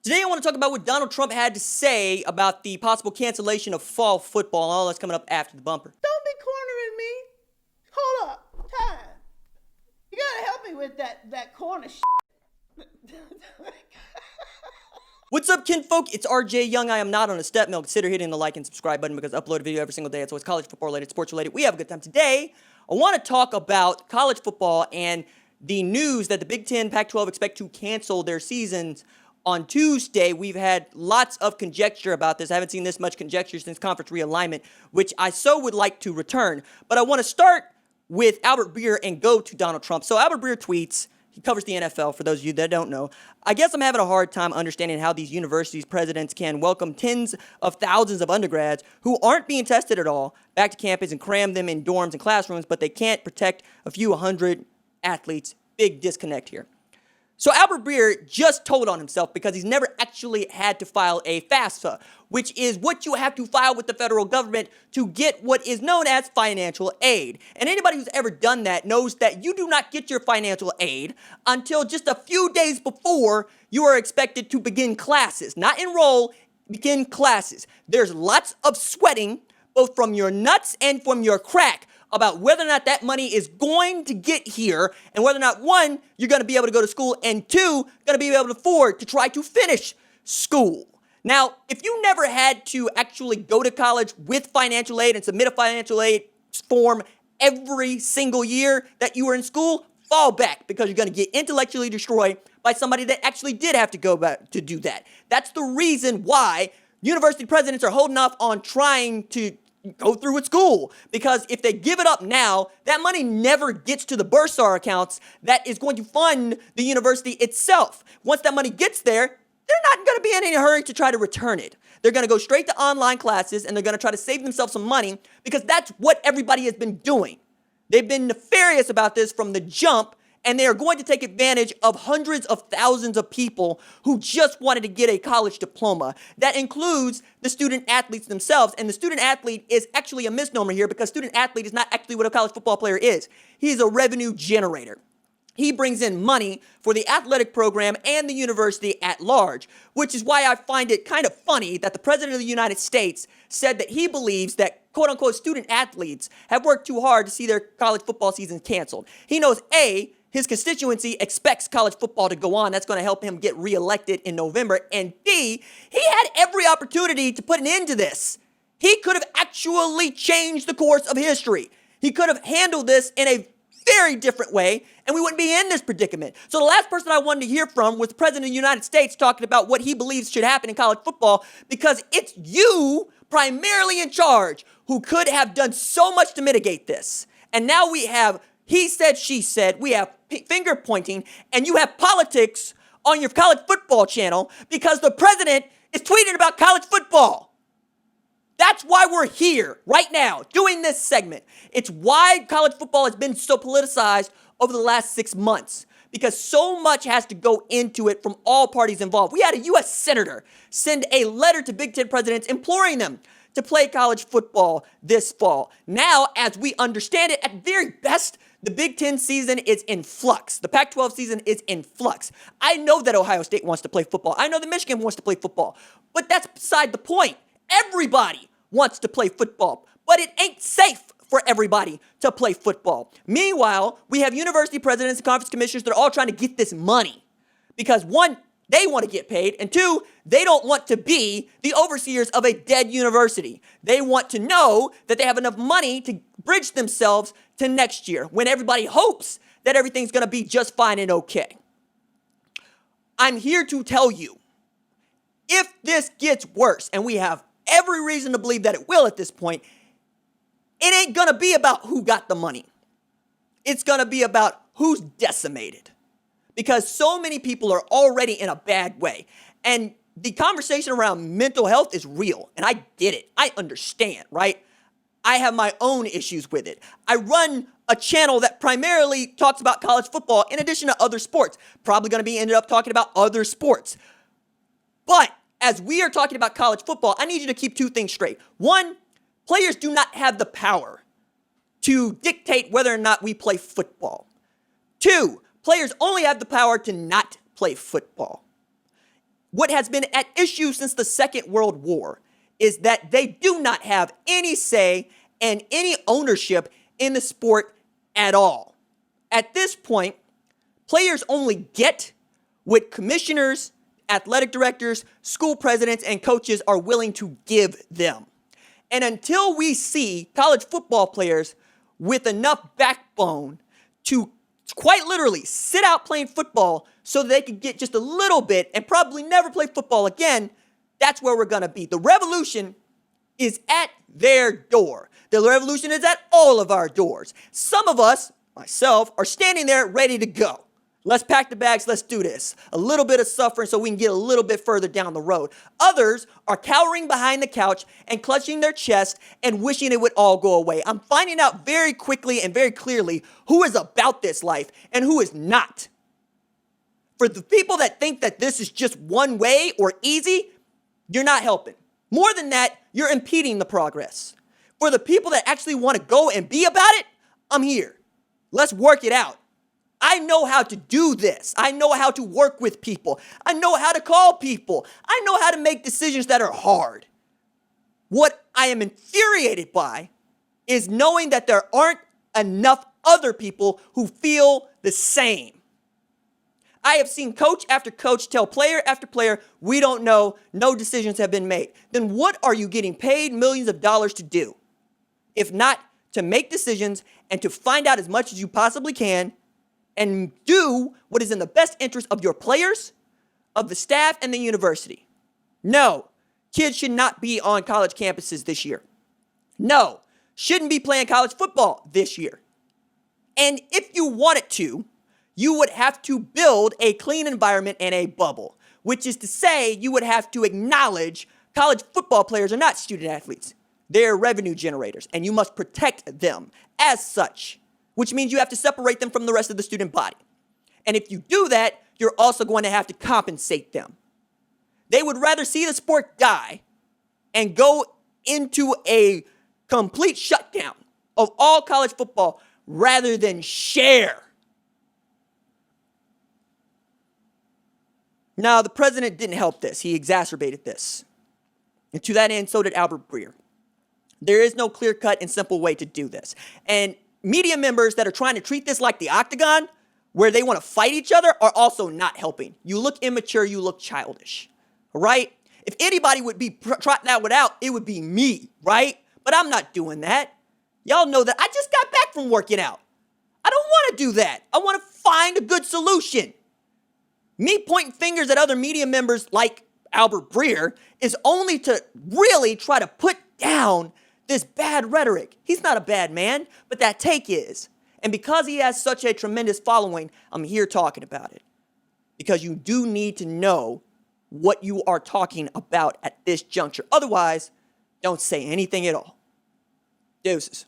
Today I want to talk about what Donald Trump had to say about the possible cancellation of fall football. All that's coming up after the bumper. Don't be cornering me. Hold up. Time. You gotta help me with that corner shit. What's up, kinfolk? It's RJ Young. I am not on a step mill. Consider hitting the like and subscribe button because I upload a video every single day. It's always college football related, sports related. We have a good time. Today, I want to talk about college football and the news that the Big Ten, Pac-12 expect to cancel their seasons on Tuesday. We've had lots of conjecture about this. I haven't seen this much conjecture since conference realignment, which I so would like to return. But I want to start with Albert Breer and go to Donald Trump. So Albert Breer tweets, he covers the NFL, for those of you that don't know. I guess I'm having a hard time understanding how these universities' presidents can welcome tens of thousands of undergrads who aren't being tested at all back to campus and cram them in dorms and classrooms, but they can't protect a few hundred athletes. Big disconnect here. So Albert Breer just told on himself because he's never actually had to file a FAFSA, which is what you have to file with the federal government to get what is known as financial aid. And anybody who's ever done that knows that you do not get your financial aid until just a few days before you are expected to begin classes. Not enroll, begin classes. There's lots of sweating, both from your nuts and from your crack, about whether or not that money is going to get here and whether or not, one, you're going to be able to go to school, and two, going to be able to afford to try to finish school. Now, if you never had to actually go to college with financial aid and submit a financial aid form every single year that you were in school, fall back because you're going to get intellectually destroyed by somebody that actually did have to go back to do that. That's the reason why university presidents are holding off on trying to go through with school, because if they give it up now, that money never gets to the bursar accounts that is going to fund the university itself. Once that money gets there, they're not going to be in any hurry to try to return it. They're going to go straight to online classes, and they're going to try to save themselves some money because that's what everybody has been doing. They've been nefarious about this from the jump, and they are going to take advantage of hundreds of thousands of people who just wanted to get a college diploma. That includes the student athletes themselves. And the student athlete is actually a misnomer here because student athlete is not actually what a college football player is. He is a revenue generator. He brings in money for the athletic program and the university at large, which is why I find it kind of funny that the President of the United States said that he believes that quote-unquote student athletes have worked too hard to see their college football season canceled. He knows, A, his constituency expects college football to go on. That's going to help him get reelected in November. And B, he had every opportunity to put an end to this. He could have actually changed the course of history. He could have handled this in a very different way, and we wouldn't be in this predicament. So the last person I wanted to hear from was the President of the United States talking about what he believes should happen in college football, because it's you primarily in charge who could have done so much to mitigate this. And now we have he said, she said, we have finger pointing, and you have politics on your college football channel because the president is tweeting about college football. That's why we're here right now doing this segment. It's why college football has been so politicized over the last 6 months, because so much has to go into it from all parties involved. We had a U.S. senator send a letter to Big Ten presidents imploring them to play college football this fall. Now, as we understand it, at very best, the Big Ten season is in flux. The Pac-12 season is in flux. I know that Ohio State wants to play football. I know that Michigan wants to play football. But that's beside the point. Everybody wants to play football. But it ain't safe for everybody to play football. Meanwhile, we have university presidents and conference commissioners that are all trying to get this money. Because one, they want to get paid, and two, they don't want to be the overseers of a dead university. They want to know that they have enough money to bridge themselves to next year when everybody hopes that everything's going to be just fine and okay. I'm here to tell you, if this gets worse, and we have every reason to believe that it will at this point, it ain't going to be about who got the money. It's going to be about who's decimated. Because so many people are already in a bad way. And the conversation around mental health is real. And I get it. I understand, right? I have my own issues with it. I run a channel that primarily talks about college football in addition to other sports. Probably going to be ended up talking about other sports. But as we are talking about college football, I need you to keep two things straight. One, players do not have the power to dictate whether or not we play football. Two, players only have the power to not play football. what has been at issue since the Second World War is that they do not have any say and any ownership in the sport at all. At this point, players only get what commissioners, athletic directors, school presidents, and coaches are willing to give them. And until we see college football players with enough backbone to quite literally sit out playing football so that they can get just a little bit and probably never play football again, that's where we're going to be. The revolution is at their door. The revolution is at all of our doors. Some of us, myself, are standing there ready to go. Let's pack the bags, let's do this. A little bit of suffering so we can get a little bit further down the road. Others are cowering behind the couch and clutching their chest and wishing it would all go away. I'm finding out very quickly and very clearly who is about this life and who is not. For the people that think that this is just one way or easy, you're not helping. More than that, you're impeding the progress. For the people that actually want to go and be about it, I'm here. Let's work it out. I know how to do this. I know how to work with people. I know how to call people. I know how to make decisions that are hard. What I am infuriated by is knowing that there aren't enough other people who feel the same. I have seen coach after coach tell player after player, we don't know, no decisions have been made. Then what are you getting paid millions of dollars to do? If not to make decisions and to find out as much as you possibly can and do what is in the best interest of your players, of the staff, and the university. No, kids should not be on college campuses this year. No, shouldn't be playing college football this year. And if you wanted to, you would have to build a clean environment and a bubble, which is to say you would have to acknowledge college football players are not student athletes. They're revenue generators, and you must protect them as such, which means you have to separate them from the rest of the student body. And if you do that, you're also going to have to compensate them. They would rather see the sport die and go into a complete shutdown of all college football rather than share. Now, the president didn't help this. He exacerbated this. And to that end, so did Albert Breer. There is no clear-cut and simple way to do this. And media members that are trying to treat this like the octagon, where they want to fight each other, are also not helping. You look immature, you look childish, right? If anybody would be trotting that one out, it would be me, right? But I'm not doing that. Y'all know that I just got back from working out. I don't want to do that. I want to find a good solution. Me pointing fingers at other media members like Albert Breer is only to really try to put down this bad rhetoric. He's not a bad man, but that take is. And because he has such a tremendous following, I'm here talking about it. Because you do need to know what you are talking about at this juncture. Otherwise, don't say anything at all. Deuces.